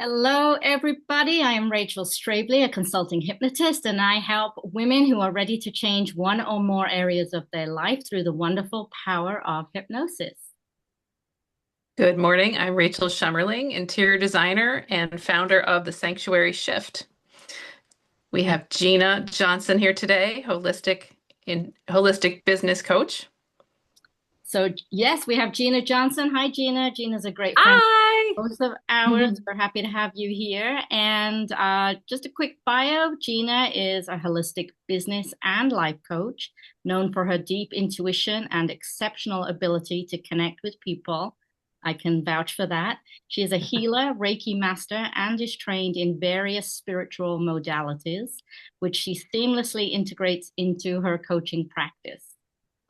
Hello, everybody. I am Rachel Strabley, a consulting hypnotist, and I help women who are ready to change one or more areas of their life through the wonderful power of hypnosis. Good morning. I'm Rachel Schummerling, interior designer and founder of the Sanctuary Shift. We have Gina Johnson here today, holistic business coach. So, yes, we have Gina Johnson. Hi, Gina. Gina's a great friend Hi. of both of ours. We're happy to have you here. And just a quick bio, Gina is a holistic business and life coach, known for her deep intuition and exceptional ability to connect with people. I can vouch for that. She is a healer, Reiki master, and is trained in various spiritual modalities, which she seamlessly integrates into her coaching practice.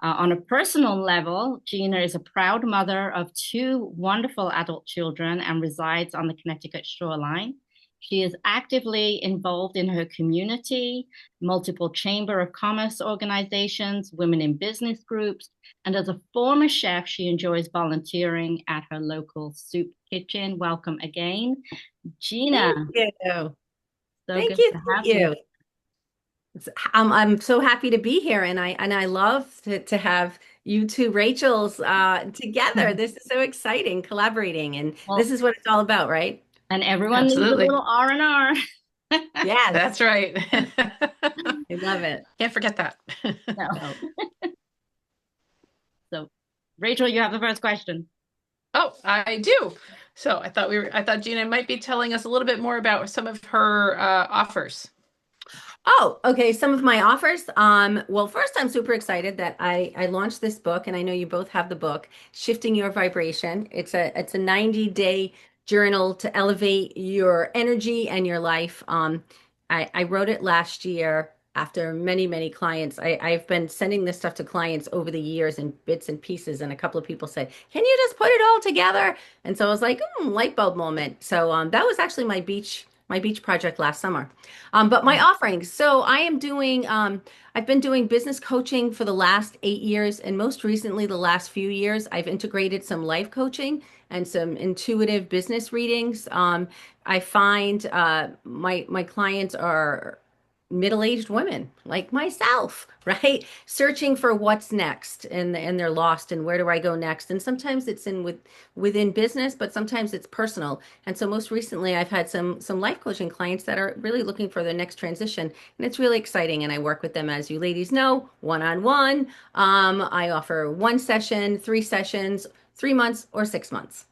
On a personal level, Gina is a proud mother of two wonderful adult children and resides on the Connecticut shoreline. She is actively involved in her community, multiple Chamber of Commerce organizations, women in business groups, and as a former chef, she enjoys volunteering at her local soup kitchen. Welcome again, Gina. Thank you. So Thank good you. to Thank have you. you. I'm so happy to be here, and I love to have you two Rachels together. This is so exciting, collaborating, and Well, this is what it's all about, right? and everyone needs a Absolutely. little R&R. Yes, That's right. I love it. Can't forget that. No. Oh, So, Rachel, you have the first question. Oh, I do. So I thought Gina might be telling us a little bit more about some of her offers. Oh, okay. Some of my offers. Well, first, I'm super excited that I launched this book, and I know you both have the book, Shifting Your Vibration. It's a 90-day journal to elevate your energy and your life. I wrote it last year after many clients. I've been sending this stuff to clients over the years in bits and pieces, and a couple of people said, "Can you just put it all together?" And so I was like, light bulb moment. So that was actually my beach project last summer. But my offerings. So I've been doing business coaching for the last 8 years, and most recently, the last few years, I've integrated some life coaching and some intuitive business readings. I find my clients are middle-aged women like myself, right? Searching for what's next, and they're lost, and where do I go next? And sometimes it's within business, but sometimes it's personal. And so most recently I've had some life coaching clients that are really looking for their next transition, and it's really exciting. And I work with them, as you ladies know, one-on-one. I offer 1 session, 3 sessions, 3 months or 6 months.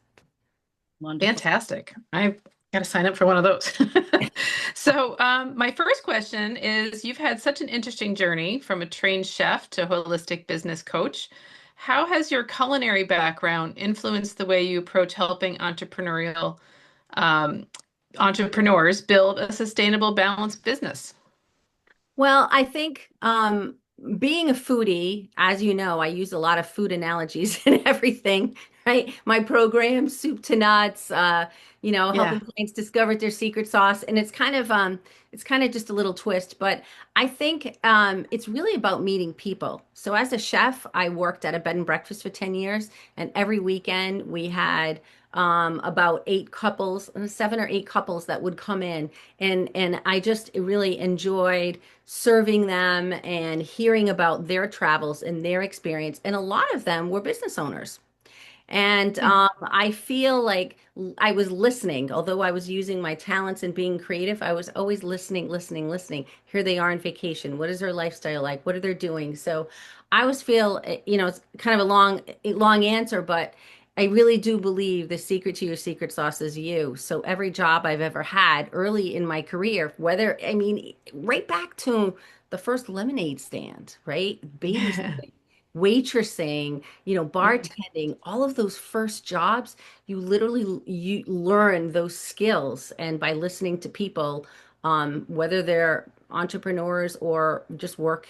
Wonderful. Fantastic. I've got to sign up for one of those. So, my first question is, you've had such an interesting journey from a trained chef to holistic business coach. How has your culinary background influenced the way you approach helping um, entrepreneurs build a sustainable, balanced business? Well, I think being a foodie, as you know, I use a lot of food analogies and everything, right? My program, soup to nuts, helping Yeah. clients discover their secret sauce, and it's kind of just a little twist, but I think it's really about meeting people. So as a chef, I worked at a bed and breakfast for 10 years, and every weekend we had about 8 couples, 7 or 8 couples that would come in, and I just really enjoyed serving them and hearing about their travels and their experience. And a lot of them were business owners. And I feel like I was listening, although I was using my talents and being creative, I was always listening. Here they are on vacation. What is their lifestyle like? What are they doing? So I always feel, it's kind of a long answer, but I really do believe the secret to your secret sauce is you. So every job I've ever had early in my career, right back to the first lemonade stand, right? Babysitting, waitressing, bartending, all of those first jobs, you learn those skills. And by listening to people, whether they're entrepreneurs or just work,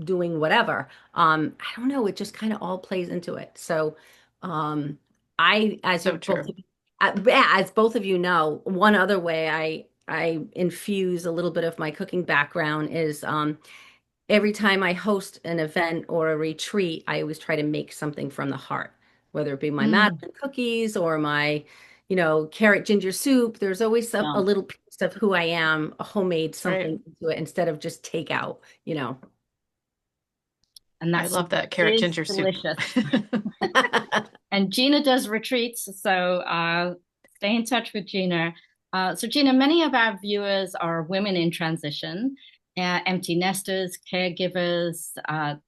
doing whatever, I don't know, it just kind of all plays into it. So, I, as you So both, true. as both of you know, one other way I infuse a little bit of my cooking background is every time I host an event or a retreat, I always try to make something from the heart, whether it be my Mm. Madeleine cookies or my, carrot ginger soup. There's always a Yeah. little piece of who I am, a homemade Right. something into it instead of just takeout. And I that love soup that carrot is ginger soup. delicious. And Gina does retreats, so stay in touch with Gina. So, Gina, many of our viewers are women in transition, empty nesters, caregivers,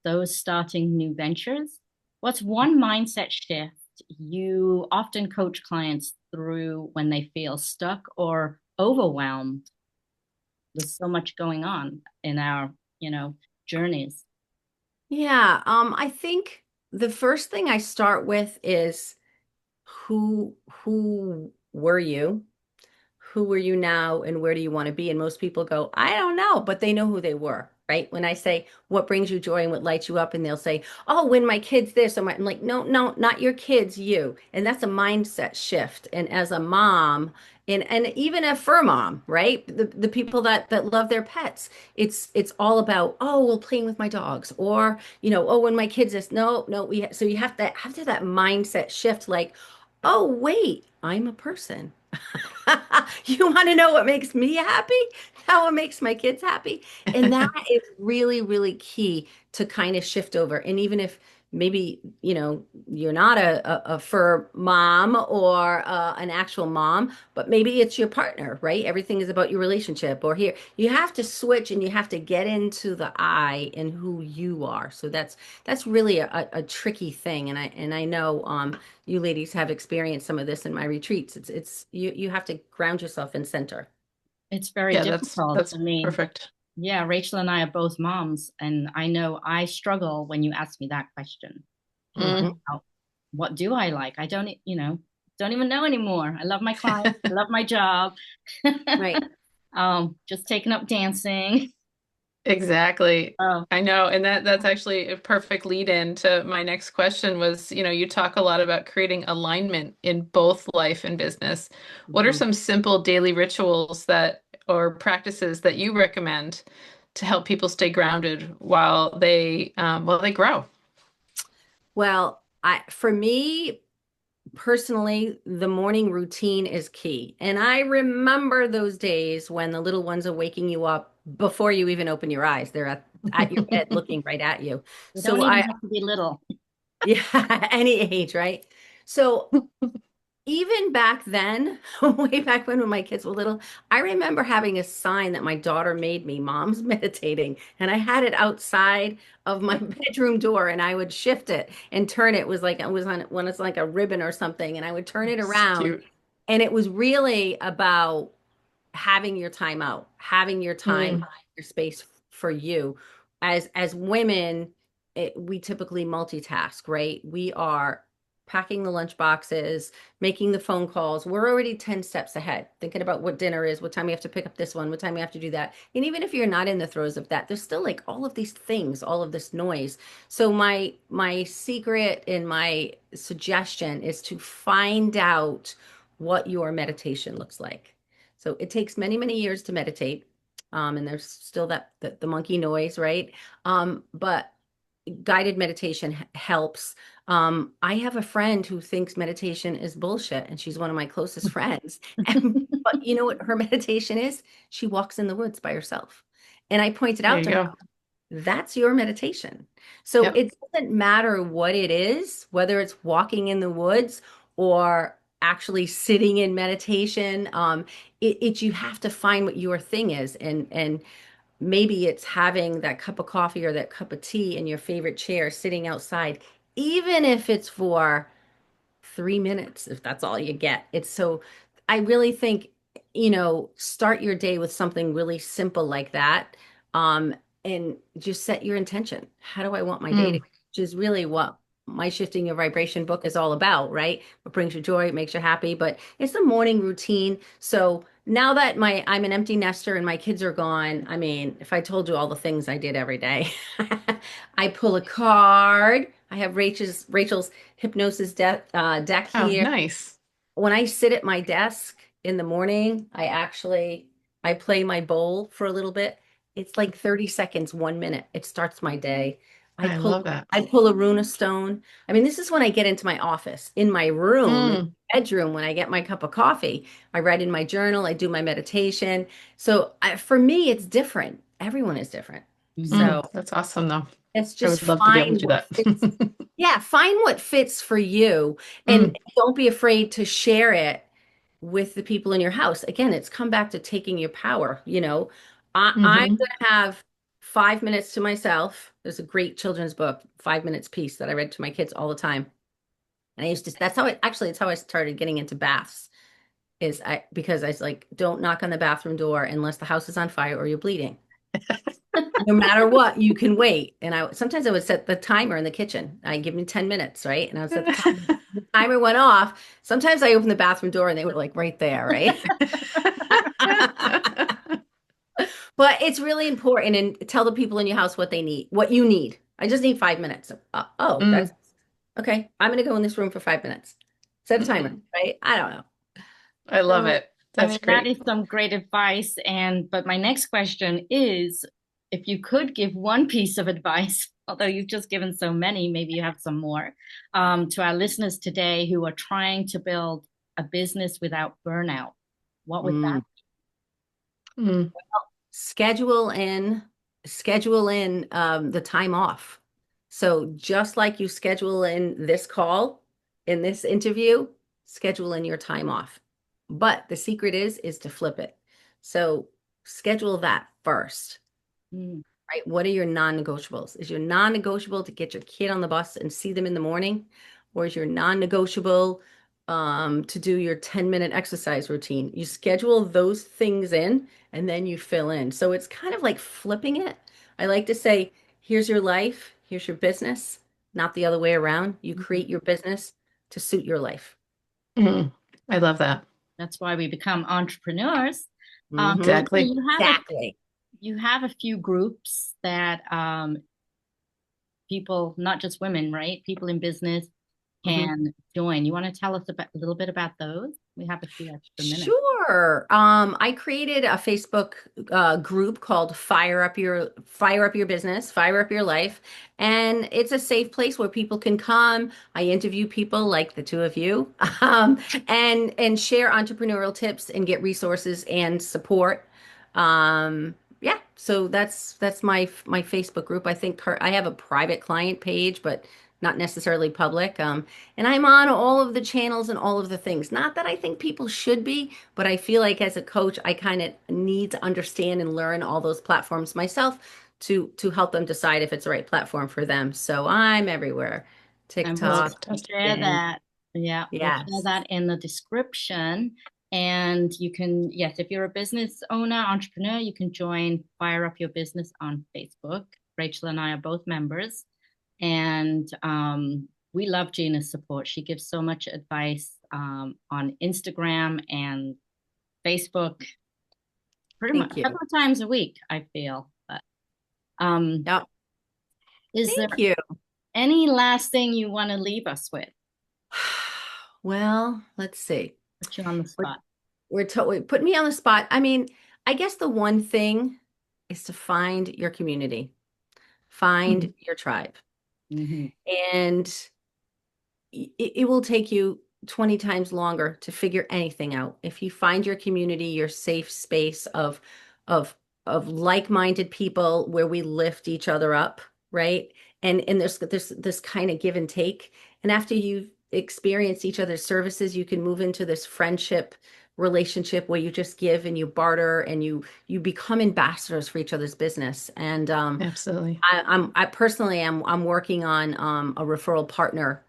those starting new ventures. What's one mindset shift you often coach clients through when they feel stuck or overwhelmed with so much going on in our, journeys? Yeah, I think the first thing I start with is who were you? Who were you now and where do you want to be? And most people go, I don't know, but they know who they were, right? When I say, what brings you joy and what lights you up? And they'll say, oh, when my kids this, I'm like, no, no, not your kids, you. And that's a mindset shift. And as a mom, and even a fur mom, right? The people that love their pets, it's all about, oh, well, playing with my dogs, or oh, when my kids this, no, no, so you have to that mindset shift, like, oh, wait, I'm a person. You want to know what makes me happy? How it makes my kids happy? And that is really, really key to kind of shift over. And even if maybe, you're not a fur mom or an actual mom, but maybe it's your partner, right? Everything is about your relationship. Or here, you have to switch and you have to get into the I and who you are. So that's really a tricky thing. And I know you ladies have experienced some of this in my retreats. It's you have to ground yourself in center. It's very Yeah, that's difficult. that's I mean, perfect. yeah, Rachel and I are both moms, and I know I struggle when you ask me that question. Mm. Hmm. How- What do I like? I don't, don't even know anymore. I love my clients, I love my job. Right. Just taking up dancing. Exactly. Oh, I know. And that's actually a perfect lead in to my next question was, you talk a lot about creating alignment in both life and business. What are Mhm. some simple daily rituals that or practices that you recommend to help people stay grounded while they grow? Well, for me personally, the morning routine is key. And I remember those days when the little ones are waking you up before you even open your eyes. They're at your bed looking right at you. you don't So even have to be little. yeah, any age, right? So even back then, way back when my kids were little, I remember having a sign that my daughter made me, Mom's meditating, and I had it outside of my bedroom door, and I would shift it and turn it. It was like it was on when it's like a ribbon or something, and I would turn it It's around, cute. and it was really about having your time out, having your time, Mm. your space for you. As women, we typically multitask, right? We are packing the lunch boxes, making the phone calls. We're already 10 steps ahead, thinking about what dinner is, what time we have to pick up this one, what time we have to do that. And even if you're not in the throes of that, there's still like all of these things, all of this noise. So my secret and my suggestion is to find out what your meditation looks like. So it takes many, many years to meditate. And there's still the monkey noise, right? But guided meditation helps. I have a friend who thinks meditation is bullshit, and she's one of my closest friends. But you know what her meditation is? She walks in the woods by herself. And I pointed There out you to her, go. that's your meditation. So Yep. it doesn't matter what it is, whether it's walking in the woods or actually sitting in meditation. It's you have to find what your thing is, and maybe it's having that cup of coffee or that cup of tea in your favorite chair, sitting outside, even if it's for 3 minutes, if that's all you get. I really think, start your day with something really simple like that. Um, and just set your intention. How do I want my day to, Mm. which is really what my Shifting Your Vibration book is all about, right? What brings you joy, it makes you happy, but it's a morning routine. So now that I'm an empty nester and my kids are gone, I mean, if I told you all the things I did every day, I pull a card. I have Rachel's hypnosis deck Oh, here. nice. When I sit at my desk in the morning, I play my bowl for a little bit. It's like 30 seconds, 1 minute. It starts my day. I I pull love that. I pull a runa stone. I mean, this is when I get into my office. In my room, Mm. bedroom when I get my cup of coffee. I write in my journal, I do my meditation. So for me, it's different. Everyone is different. Mhm. So That's awesome, though. it's I just would love to be able to find do what that. fits. Yeah, find what fits for you and Mm, don't be afraid to share it with the people in your house. Again, it's come back to taking your power. I'm hmm gonna have 5 minutes to myself. There's a great children's book, 5 Minutes Peace, that I read to my kids all the time. And I used to, that's how I actually, it's how I started getting into baths because I was like, don't knock on the bathroom door unless the house is on fire or you're bleeding. No matter what, you can wait. And sometimes I would set the timer in the kitchen. I give me 10 minutes, right? And I would set the timer. The timer went off. Sometimes I opened the bathroom door and they were like right there, right? But it's really important and tell the people in your house what they need, what you need. I just need 5 minutes. Oh, that's Mm, okay. I'm going to go in this room for 5 minutes. Set a timer, mm. right? I don't know. I love So, it. I That's mean, that great. is some great advice. But my next question is, if you could give one piece of advice, although you've just given so many, maybe you have some more, to our listeners today who are trying to build a business without burnout, what would that Mm. Mm, schedule in schedule in the time off. So just like you schedule in this call, in this interview, schedule in your time off. But the secret is to flip it. So schedule that first, be? right? What are your non-negotiables? Is your non-negotiable to get your kid on the bus and see them in the morning? Or is your non-negotiable to do your 10-minute exercise routine? You schedule those things in and then you fill in. So it's kind of like flipping it. I like to say, here's your life, here's your business, not the other way around. You Mhm. create your business to suit your life. mm. I love that. That's why we become entrepreneurs. Hmm. So Exactly. Exactly. you have a few groups that people, not just women, right? People in business Mm-hmm. can join. You want to tell us about a little bit about those? We have a few extra minutes. Sure. I created a Facebook group called Fire Up Your Business, Fire Up Your Life, and it's a safe place where people can come. I interview people like the two of you, and share entrepreneurial tips and get resources and support. Yeah, so that's my Facebook group. I think I have a private client page, but not necessarily public. And I'm on all of the channels and all of the things. Not that I think people should be, but I feel like as a coach, I kind of need to understand and learn all those platforms myself to help them decide if it's the right platform for them. So I'm everywhere. And That's we'll TikTok, fantastic. share LinkedIn. that. Yeah, we'll share Yes. that in the description. And you can, yes, if you're a business owner, entrepreneur, you can join Fire Up Your Business on Facebook. Rachel and I are both members. And we love Gina's support. She gives so much advice on Instagram and Facebook, pretty much Thank a you. couple of times a week, I feel. But um, Yep. is there Thank you. any last thing you want to leave us with? Well, let's see. Put you on the We're spot. put me on the spot. I mean, I guess the one thing is to find your community, find Mhm. your tribe. Hmm. And it will take you 20 times longer to figure anything out. If you find your community, your safe space of of like-minded people where we lift each other up, right? And there's this kind of give and take. And after you've experienced each other's services, you can move into this friendship relationship where you just give and you barter and you become ambassadors for each other's business. And Absolutely. I personally I'm working on a referral partner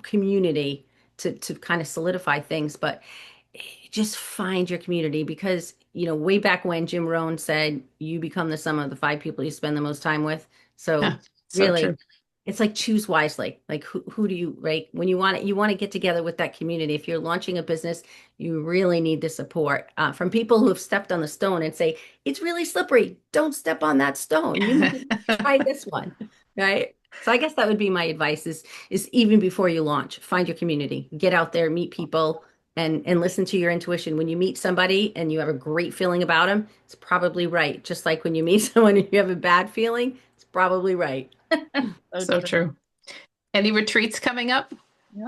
community to kind of solidify things, but just find your community because way back when Jim Rohn said you become the sum of the five people you spend the most time with. So Yeah, so really, true. it's like choose wisely. Like who do you right when you want to get together with that community. If you're launching a business, you really need the support from people who have stepped on the stone and say it's really slippery. Don't step on that stone. You need to try this one, right? So I guess that would be my advice is even before you launch, find your community, get out there, meet people, and listen to your intuition. When you meet somebody and you have a great feeling about them, it's probably right. Just like when you meet someone and you have a bad feeling, it's probably right. So So true. true. Any retreats coming up? Yeah.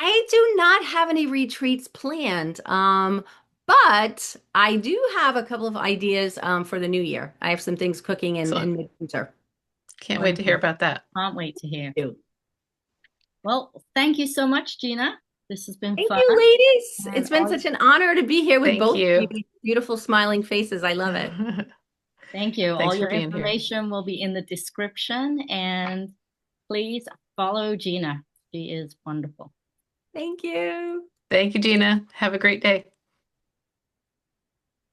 I do not have any retreats planned, but I do have a couple of ideas for the new year. I have some things cooking Excellent. in midwinter. Can't wait to hear Wonderful. about that. Can't wait to hear. Too. Well, thank you so much, Gina. This has been Thank fun. you, ladies. And It's been such an honor to be here with Thank both of you. you. Beautiful smiling faces. I love it. thank you. All Thanks for your being here. information will be in the description, and please follow Gina. She is wonderful. Thank you. Thank you, Gina. Have a great day.